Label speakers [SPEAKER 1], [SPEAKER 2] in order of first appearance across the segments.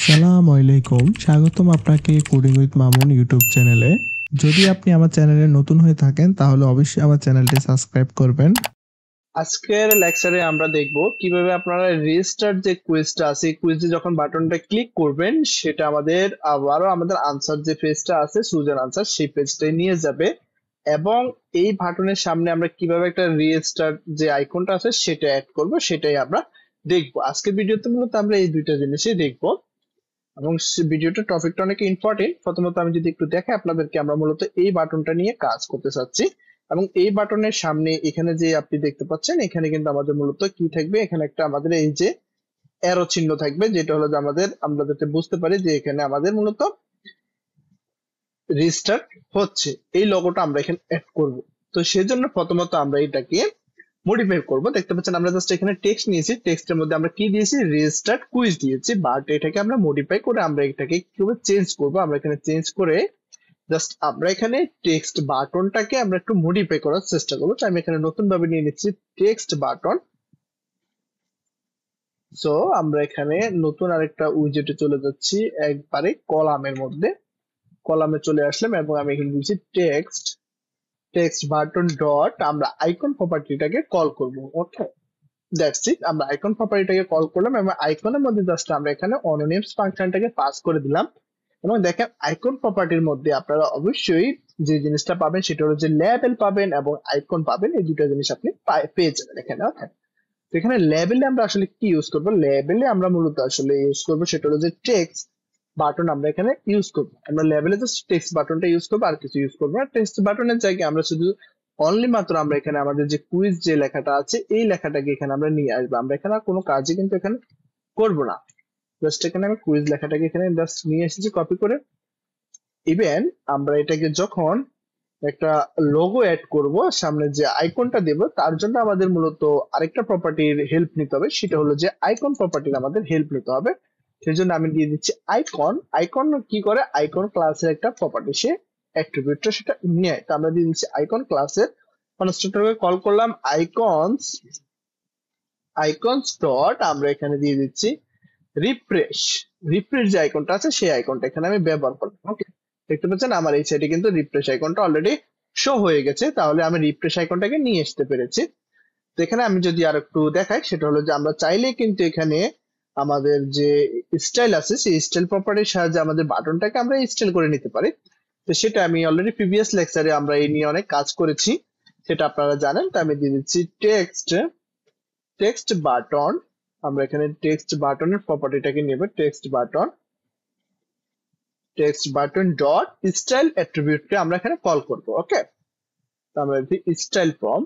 [SPEAKER 1] আসসালামু আলাইকুম, স্বাগতম আপনাকে কোডিং উইথ মামুন ইউটিউব চ্যানেলে। যদি আপনি আমার চ্যানেলে নতুন হয়ে থাকেন তাহলে অবশ্যই আমার চ্যানেলটি সাবস্ক্রাইব করবেন।
[SPEAKER 2] আজকের লেকচারে আমরা দেখব কিভাবে আপনারা রেজিস্টার্ড যে কুইজটা আছে কুইজে যখন বাটনটা ক্লিক করবেন সেটা আমাদের আনসার যে পেজটা আছে চুজ এন আনসার সেই পেজটাই নিয়ে যাবে এবং এই বাটনের সামনে আমরা কিভাবে একটা রেজিস্টার্ড যে আইকনটা আছে সেটা অ্যাড করব সেটাই আমরা দেখব। আজকের ভিডিওতে মূলত আমরা এই দুইটা জিনিসই দেখব এবং ভিডিওটা টপিকটা অনেক ইম্পর্টেন্ট। প্রথমত আমি যদি একটু দেখাই আপনাদেরকে, আমরা মূলত এই বাটনটা নিয়ে কাজ করতে চাচ্ছি এবং এই বাটনের সামনে এখানে যে আপনি দেখতে পাচ্ছেন এখানে কিন্তু আমাদের মূলত কি থাকবে, এখানে একটা আমাদের এই যে অ্যারো চিহ্ন থাকবে, যেটা হলো যে আমরা যাতে বুঝতে পারি যে এখানে আমাদের মূলত রেজিস্টার হচ্ছে, এই লোগোটা আমরা এখানে অ্যাড করব। তো সেজন্য প্রথমত আমরা এটাকে মডিফাই করব। দেখতে পাচ্ছেন আমরা জাস্ট এখানে টেক্সট নিয়েছি, টেক্সটের মধ্যে আমরা কি দিয়েছি, রেজিস্টার্ড কুইজ দিয়েছি, বাট এটাকে আমরা মডিফাই করে আমরা এটাকে কিভাবে চেঞ্জ করব, আমরা এখানে চেঞ্জ করে জাস্ট আমরা এখানে টেক্সট বাটনটাকে আমরা একটু মডিফাই করার চেষ্টা করবো। তো আমি এখানে নতুন ভাবে নিয়ে নিচ্ছি টেক্সট বাটন। সো আমরা এখানে নতুন আরেকটা উইজেটে চলে যাচ্ছি, একবারে কলামের মধ্যে কলামে চলে আসলাম এবং আমি এখানে দিচ্ছি টেক্সট বাটন ডট আমরা আইকন প্রপার্টিটাকে কল করব। ওকে, দ্যাটস ইট। আমরা আইকন প্রপার্টিটাকে কল করলাম এবং আইকনের মধ্যে জাস্ট আমরা এখানে অনোনিমস ফাংশনটাকে পাস করে দিলাম এবং দেখেন আইকন প্রপার্টির মধ্যে আপনারা অবশ্যই যে জিনিসটা পাবেন সেটা হলো যে লেবেল পাবেন এবং আইকন পাবেন, এই দুটো জিনিস আপনি পেয়ে যাবেন এখানে। ওকে, তো এখানে লেবেলে আমরা আসলে কি ইউজ করব, লেবেলে আমরা মূলত আসলে ইউজ করব সেটা হলো যে টেক্সট বাটন আমরা এখানে ইউজ করব। আমরা লেবেলে জাস্ট টেক্সট বাটনটা ইউজ করব, আর কিছু ইউজ করব না। টেক্সট বাটনের জায়গায় আমরা শুধু অনলি মাত্র আমরা এখানে আমাদের যে কুইজ যে লেখাটা আছে এই লেখাটাকে এখানে আমরা নিয়ে আসবো। আমরা এখানে কোনো কাজই কিন্তু এখানে করব না, জাস্ট এখানে আমি কুইজ লেখাটাকে এখানে জাস্ট নিয়ে এসেছি কপি করে। ইভেন আমরা এটাকে যখন একটা লোগো অ্যাড করব, সামনে যে আইকনটা দেব তার জন্য আমাদের মূলত আরেকটা প্রপার্টির হেল্প নিতে হবে, সেটা হলো যে আইকন প্রপার্টির আমাদের হেল্প নিতে হবে। সেই জন্য আমি দিয়ে দিচ্ছি আইকন। আইকন কি করে, আইকন ক্লাসের একটা প্রপার্টি, সে অ্যাট্রিবিউটটা সেটা নেয়। তো আমরা দিয়ে দিচ্ছি আইকন ক্লাসের কনস্ট্রাক্টরকে কল করলাম আইকনস ডট আমরা এখানে দিয়ে দিচ্ছি রিফ্রেশ যে আইকনটা আছে সেই আইকনটা এখানে আমি ব্যবহার করলাম। ওকে, দেখতে পাচ্ছেন আমার এই সাইডে কিন্তু রিফ্রেশ আইকনটা অলরেডি শো হয়ে গেছে, তাহলে আমি রিফ্রেশ আইকনটাকে নিয়ে আসতে পেরেছি। তো এখানে আমি যদি আর একটু দেখাই সেটা হলো যে আমরা চাইলে কিন্তু এখানে আমাদের যে স্টাইল আছে সেই স্টাইল প্রপার্টির সাহায্যে আমাদের বাটনটাকে আমরা স্টাইল করে নিতে পারি। তো সেটা আমি অলরেডি প্রিভিয়াস লেকচারে আমরা এই নিয়ে অনেক কাজ করেছি, সেটা আপনারা জানেন। তো আমি দিয়ে দিচ্ছি টেক্সট বাটন। আমরা এখানে টেক্সট বাটনের প্রপার্টিটাকে নেব, টেক্সট বাটন ডট স্টাইল অ্যাট্রিবিউটকে আমরা এখানে কল করব। ওকে, তো আমরা style from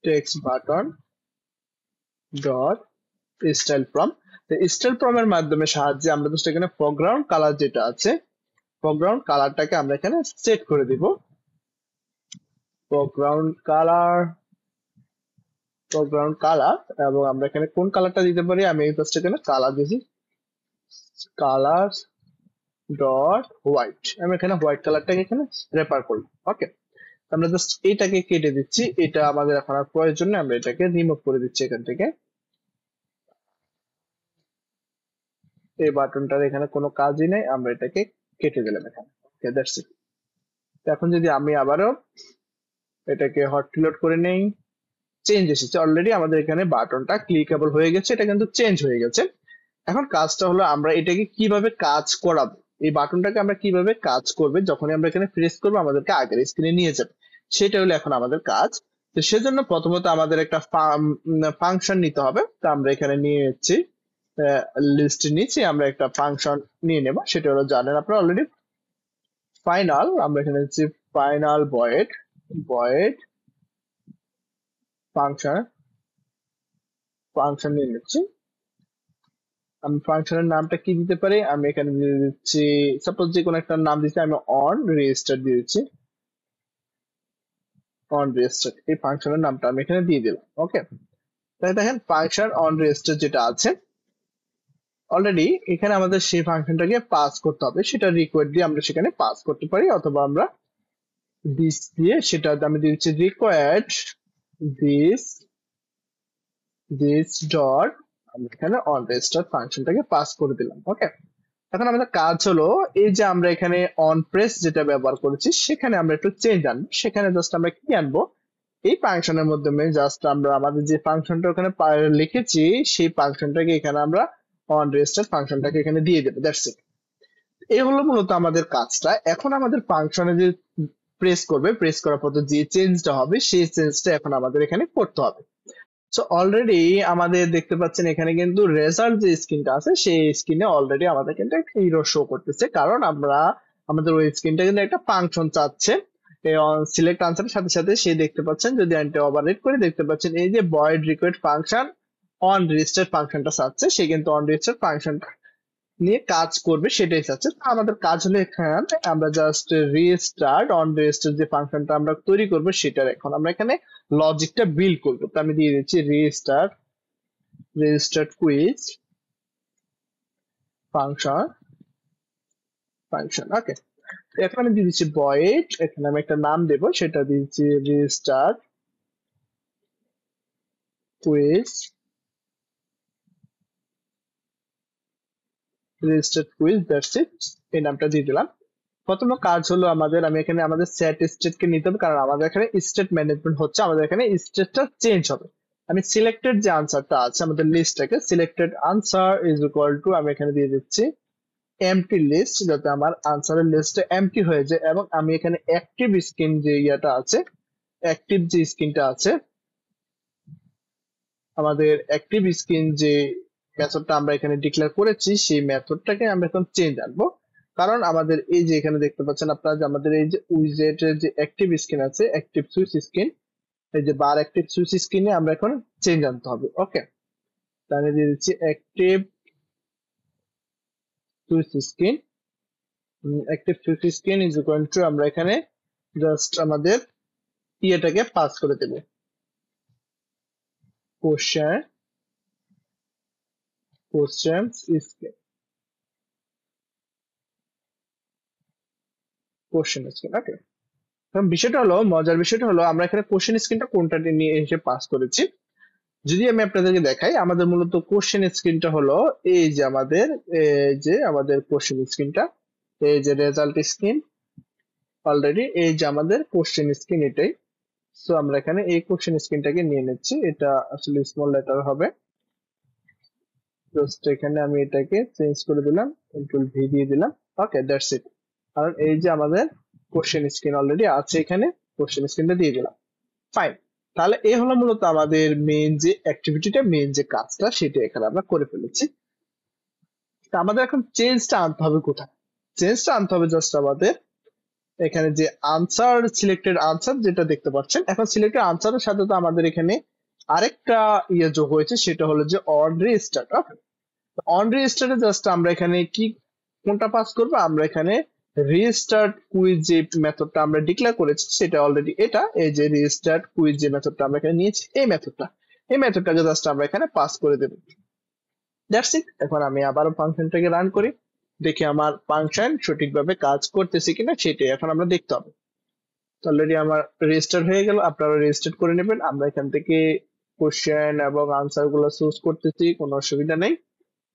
[SPEAKER 2] text button dot style from, style from এর মাধ্যমে সাহায্যে আমরা জাস্ট এখানে ফরগ্রাউন্ড কালার যেটা আছে ফরগ্রাউন্ড কালারটাকে আমরা এখানে সেট করে দিব। ফরগ্রাউন্ড কালার এবং আমরা এখানে কোন কালারটা দিতে পারি, আমি জাস্ট এখানে কালার দিয়েছি, কালার ডট হোয়াইট। আমি এখানে হোয়াইট কালারটাকে এখানে রেফার করলাম। ওকে, আমরা জাস্ট এটাকে কেটে দিচ্ছি, এটা আমাদের এখন আর প্রয়োজন নেই, আমরা এটাকে রিমুভ করে দিচ্ছি এখান থেকে। এই বাটনটার এখানে কোনো কাজই নেই, আমরা এটাকে কেটে দিলাম এখানে। ওকে, দ্যাটস ইট। এখন যদি আমি আবারও এটাকে হট রিলোড করে নেই, চেঞ্জ এসেছে অলরেডি, আমাদের এখানে বাটনটা ক্লিকেবল হয়ে গেছে, এটা কিন্তু চেঞ্জ হয়ে গেছে। এখন কাজটা হলো আমরা এটাকে কিভাবে কাজ করাবো, এই বাটনটাকে আমরা কিভাবে কাজ করবে, যখনই আমরা এখানে প্রেস করবো আমাদেরকে আগের স্ক্রিনে নিয়ে যাবে, সেটা হলো এখন আমাদের কাজ। তো সেজন্য প্রথমত আমাদের একটা ফাংশন নিতে হবে। তো আমরা এখানে নিয়ে যাচ্ছি লিস্ট নিচে আমরা একটা ফাংশন নিয়ে নেব, সেটা হলো জানেন আপনারা অলরেডি ফাইনাল। আমরা এখানে হচ্ছে ফাইনাল ভয়েড ফাংশন নিয়ে নিচ্ছি। আমি ফাংশনের নামটা কি দিতে পারি, আমি এখানে দিয়ে দিচ্ছি সাপোজ যে কোনো একটা নাম দিচ্ছি, আমি অন রেজিস্টার দিয়ে দিচ্ছি, অন রেজিস্টার এই ফাংশনের নামটা আমি এখানে দিয়ে দিলাম। ওকে, তাই দেখেন ফাংশন অন রেজিস্টার যেটা আছে অলরেডি এখানে আমাদের সেই ফাংশনটাকে পাস করতে হবে, সেটা রিকোয়ার্ড দিয়ে আমরা সেখানে পাস করতে পারি, অথবা আমরা দিস দিয়ে সেটা আমি দিচ্ছি রিকোয়ার্ড দিস দিস ডট আমরা এখানে অন রেজিস্টার ফাংশনটাকে পাস করে দিলাম। ওকে, এখন আমাদের কাজ হলো এই যে আমরা এখানে অন প্রেস যেটা ব্যবহার করেছি সেখানে আমরা একটু চেঞ্জ আনবো। সেখানে জাস্ট আমরা কি আনবো, এই ফাংশনের মাধ্যমে জাস্ট আমরা আমাদের যে ফাংশনটা ওখানে লিখেছি সেই ফাংশনটাকে এখানে আমরা অন রেজিস্টার ফাংশনটাকে এখানে দিয়ে দেবো। That's it. এই হলো মূলত আমাদের কাজটা। এখন আমাদের ফাংশনে যে প্রেস করবে, প্রেস করার পর যে চেঞ্জটা হবে সেই চেঞ্জটা এখন আমাদের এখানে করতে হবে। সো অলরেডি আমাদের দেখতে পাচ্ছেন এখানে কিন্তু রেজাল্ট যে স্ক্রিনটা আছে সেই স্ক্রিনে অলরেডি আমাদের কিন্তু একটা এরর শো করতেছে, কারণ আমরা আমাদের ওই স্ক্রিনটা কিন্তু একটা ফাংশন চাচ্ছে। সিলেক্ট আনসারের সাথে সাথে সে দেখতে পাচ্ছেন, যদি এন্টার ওভাররাইট করে দেখতে পাচ্ছেন এই যে void request function on register ফাংশনটা চাচ্ছে, সে কিন্তু অন রেজিস্টার ফাংশন নিয়ে কাজ করবে সেটাই চাচ্ছে। তো আমাদের কাজ হলো এখানে আমরা জাস্ট রিস্টার্ট অন রেজিস্টার যে ফাংশনটা আমরা তৈরি করব সেটার এখন আমরা এখানে লজিকটা বিল্ড করব। তো আমি দিয়ে দিচ্ছি রেজিস্টার্ট কুইজ ফাংশন। ওকে, এখন আমি দিয়ে দিচ্ছি ভয়েড, এখানে আমি একটা নাম দেব, সেটা দিচ্ছি রেজিস্টার্ট কুইজ দ্যাটস ইট, এই নামটা দিয়ে দিলাম। প্রথম কাজ হলো আমাদের, আমি এখানে আমাদের সেট স্টেট কে নিতে হবে, কারণ আমাদের এখানে স্টেট ম্যানেজমেন্ট হচ্ছে, আমাদের এখানে স্টেটটা চেঞ্জ হবে। আমি সিলেক্টেড যে আনসারটা আছে আমাদের লিস্টটাকে, selected answer is equal to আমি এখানে দিয়ে দিচ্ছি এমটি লিস্ট, যাতে আমার আনসারের লিস্টটা এমটি হয়ে যায়। এবং আমি এখানে অ্যাক্টিভ স্ক্রিন যে ইয়াটা আছে, অ্যাক্টিভ যে স্ক্রিনটা আছে, আমাদের অ্যাক্টিভ স্ক্রিন যে মেথডটা আমরা এখানে ডিক্লেয়ার করেছি সেই মেথডটাকে আমরা এখন চেঞ্জ আনবো। কারণ আমাদের এই যে এখানে দেখতে পাচ্ছেন আপনারা যে আমাদের এই যে উইজেটের যে অ্যাক্টিভ স্ক্রিন আছে, অ্যাক্টিভ সুইচ স্ক্রিন, এই যে বার অ্যাক্টিভ সুইচ স্ক্রিনে আমরা এখন চেঞ্জ আনতে হবে। ওকে, তাহলে দিয়ে দিচ্ছি active switch screen, active switch screen is equal two আমরা এখানে জাস্ট আমাদের ইয়েটাকে পাস করে দেব, কোশ্চেন স্ক্রিন, ওকে। বিষয়টা হলো, মজার বিষয়টা হলো আমরা এখানে কোশ্চেন স্ক্রিনটা কোনটা নিয়ে এসে পাস করেছি। যদি আমি আপনাদেরকে দেখাই, আমাদের মূলত কোশ্চেন স্ক্রিনটা হলো এই যে আমাদের কোশ্চেন স্ক্রিনটা, এই যে রেজাল্ট স্ক্রিন, অলরেডি এই যে আমাদের কোশ্চেন স্ক্রিন এটাই। সো আমরা এখানে এই কোশ্চেন স্ক্রিনটাকে নিয়ে নিচ্ছি, এটা আসলে স্মল লেটার হবে, জাস্ট এখানে আমি এটাকে চেঞ্জ করে দিলাম, কন্ট্রোল ভি দিয়ে দিলাম। ওকে, দ্যাটস ইট। কারণ এই যে আমাদের কোশ্চেন স্ক্রিন অলরেডি আছে, এখানে কোশ্চেন স্ক্রিনটা দিয়ে দিলাম। ফাইন, তাহলে এই হলো মূলত আমাদের মেইন যে অ্যাক্টিভিটিটা, মেইন যে কাজটা সেটা এখানে আমরা করে ফেলেছি। তা আমাদের এখন চেঞ্জটা আনতে হবে কোথায়? চেঞ্জটা আনতে হবে জাস্ট আমাদের এখানে যে আনসার, সিলেক্টেড আনসার যেটা দেখতে পাচ্ছেন, এখন সিলেক্টেড আনসারের সাথে তো আমাদের এখানে আরেকটা ইয়ে যোগ হয়েছে, সেটা হলো যে অন রেজিস্টার্ট। ওকে, অন রেজিস্টার্টে জাস্ট আমরা এখানে কি কোনটা পাস করবো, আমরা এখানে রিস্টার্ট কুইজ যে মেথডটা আমরা ডিক্লেয়ার করেছি সেটা অলরেডি এটা, এই যে রিস্টার্ট কুইজ যে মেথডটা আমরা এখানে নিয়েছি এই মেথডটাকে জাস্ট আমরা এখানে পাস করে দেব। That's it. এখন আমি আবারও ফাংশনটাকে রান করি, দেখি আমার ফাংশন সঠিকভাবে কাজ করতেছে কিনা সেটাই এখন আমরা দেখতে হবে। অলরেডি আমার রেজিস্টার হয়ে গেল, আপনারা রেজিস্টার করে নেবেন। আমরা এখান থেকে কোশ্চেন এবং আনসার গুলো চুজ করতেছি, কোনো অসুবিধা নেই।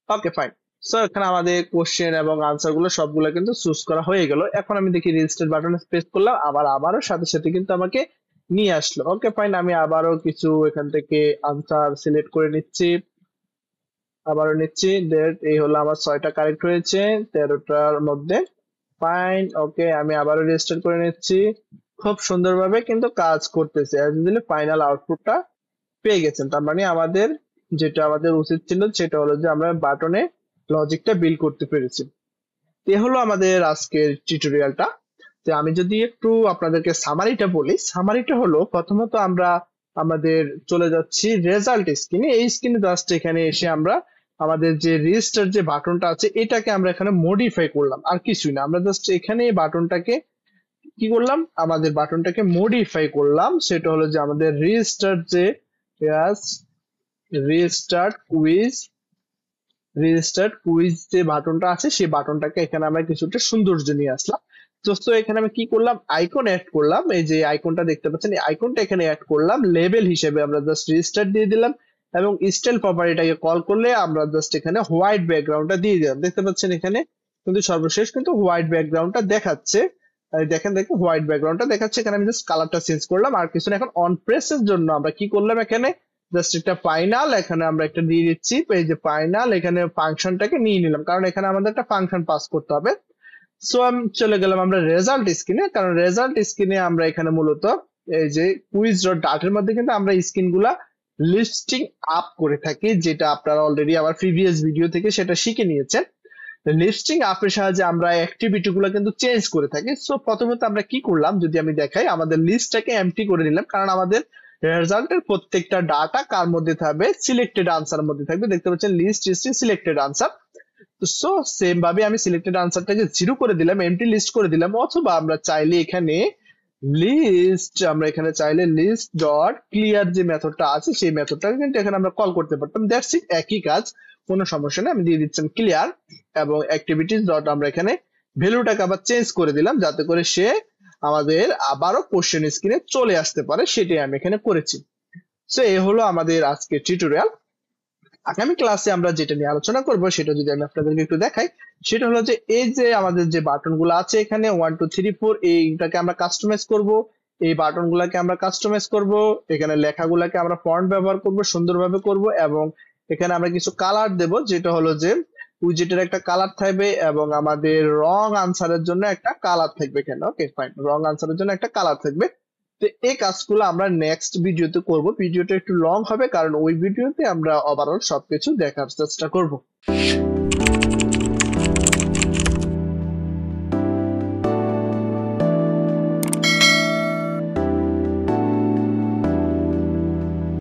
[SPEAKER 2] ওকে, ফাইন। সো এখানে আমাদের কোশ্চেন এবং আনসার গুলো সবগুলো কিন্তু চুজ করা হয়ে গেল। এখন আমি দেখি রেজিস্টার বাটনে প্রেস করলাম, আবারও সাথে সাথে কিন্তু আমাকে নিয়ে আসলো। ওকে, ফাইন। আমি আবারও কিছু এখান থেকে আনসার সিলেক্ট করে নিচ্ছি, আবারও নিচ্ছি। এই হলো আমার 6টা কারেক্ট হয়েছে 13টার মধ্যে। ফাইন, ওকে, আমি আবারও রেজিস্টার করে নিচ্ছি। খুব সুন্দরভাবে কিন্তু কাজ করতেছে। ফাইনাল আউটপুটটা পেয়ে গেছেন। তার মানে যেটা আমাদের উচিত ছিল সেটা হলো যে আমরা বাটনে লজিকটা বিল্ড করতে পেরেছি। এ হলো আমাদের আজকের টিউটোরিয়ালটা। তো আমি যদি একটু আপনাদেরকে সামারিটা বলি, সামারিটা হলো প্রথমত আমরা আমাদের চলে যাচ্ছি রেজাল্ট স্ক্রিনে। এই স্ক্রিনে জাস্ট এখানে এসে আমরা আমাদের যে রেজিস্টার যে বাটনটা আছে এটাকে আমরা এখানে মডিফাই করলাম, আর কিছুই না। আমরা জাস্ট এখানে এই বাটনটাকে কি করলাম, আমাদের বাটনটাকে মডিফাই করলাম। সেটা হলো যে আমাদের রেজিস্টার কুইজ যে বাটনটা আছে সেই বাটনটাকে এখানে আমরা কিছুটা সৌন্দর্য নিয়ে আসলাম। তো এখানে আমি কি করলাম, আইকন অ্যাড করলাম। এই যে আইকনটা দেখতে পাচ্ছেন, এই আইকনটা এখানে অ্যাড করলাম লেবেল হিসেবে। আমরা জাস্ট রেজিস্টার দিয়ে দিলাম, এবং স্টাইল প্রপার্টিটাকে কল করলে আমরা জাস্ট এখানে হোয়াইট ব্যাকগ্রাউন্ডটা দিয়ে দিলাম। দেখতে পাচ্ছেন এখানে কিন্তু সর্বশেষ কিন্তু হোয়াইট ব্যাকগ্রাউন্ডটা দেখাচ্ছে। দেখেন হোয়াইট ব্যাকগ্রাউন্ডটা দেখাচ্ছে। এখানে আমি জাস্ট কালারটা চেঞ্জ করলাম আর কিছু না। এখন অন প্রেসের জন্য আমরা কি করলাম, এখানে জাস্ট একটা ফাইনাল এখানে আমরা একটা দিয়ে দিচ্ছি। এই যে ফাইনাল এখানে ফাংশনটাকে নিয়ে নিলাম, কারণ এখানে আমাদের একটা ফাংশন পাস করতে হবে। সো আমি চলে গেলাম আমরা রেজাল্ট স্ক্রিনে, কারণ রেজাল্ট স্ক্রিনে আমরা এখানে মূলত এই যে কুইজ ডট ডাটের মধ্যে কিন্তু আমরা স্ক্রিন গুলা লিস্টিং আপ করে থাকি, যেটা আপনারা অলরেডি আমার প্রিভিয়াস ভিডিও থেকে সেটা শিখে নিয়েছেন। লিস্টিং আপের সাহায্যে আমরা অ্যাক্টিভিটি গুলো কিন্তু চেঞ্জ করে থাকি। সো প্রথমত আমরা কি করলাম, যদি আমি দেখাই, আমাদের লিস্টটাকে এমটি করে নিলাম, কারণ আমাদের রেজাল্টের প্রত্যেকটা ডাটা কার মধ্যে থাকবে, সিলেক্টেড আনসার মধ্যে থাকবে। দেখতে পাচ্ছেন list history selected answer. So same ভাবে আমি সিলেক্টেড আনসারটাকে 0 করে দিলাম, এমটি লিস্ট করে দিলাম। অথবা আমরা চাইলে এখানে লিস্ট ডট ক্লিয়ার যে মেথডটা আছে সেই মেথডটাকে কিন্তু এখানে আমরা কল করতে পারতাম। দ্যাটস ইট, একই কাজ, কোনো সমস্যা নেই। আমি দিয়ে দিচ্ছি ক্লিয়ার এবং অ্যাক্টিভিটিস ডট আমরা এখানে ভ্যালুটাকে আবার চেঞ্জ করে দিলাম, যাতে করে সে আমাদের আবারও কোশ্চেন স্ক্রিনে চলে আসতে পারে, সেটাই আমি এখানে করেছি। সো এই হলো আমাদের আজকে টিউটোরিয়াল। আগামী ক্লাসে আমরা যেটা নিয়ে আলোচনা করব সেটা যদি আমি আপনাদেরকে একটু দেখাই, সেটা হলো যে এই যে আমাদের যে বাটন গুলো আছে এখানে 1 2 3 4 এইটাকে আমরা কাস্টমাইজ করব। এই বাটন গুলাকে আমরা কাস্টমাইজ করব, এখানে লেখাগুলাকে আমরা ফন্ট ব্যবহার করব, সুন্দরভাবে করব, এবং এখানে আমরা কিছু কালার দেব, যেটা হলো যে উইজেটের একটা কালার থাকবে এবং আমাদের রং আনসারের জন্য একটা কালার থাকবে এখানে। ওকে ফাইন, রং আনসারের জন্য একটা কালার থাকবে। তো এই কাজগুলো আমরা নেক্সট ভিডিওতে করব। ভিডিওটা একটু লং হবে, কারণ ওই ভিডিওতে আমরা ওভারঅল সবকিছু দেখার চেষ্টা করব।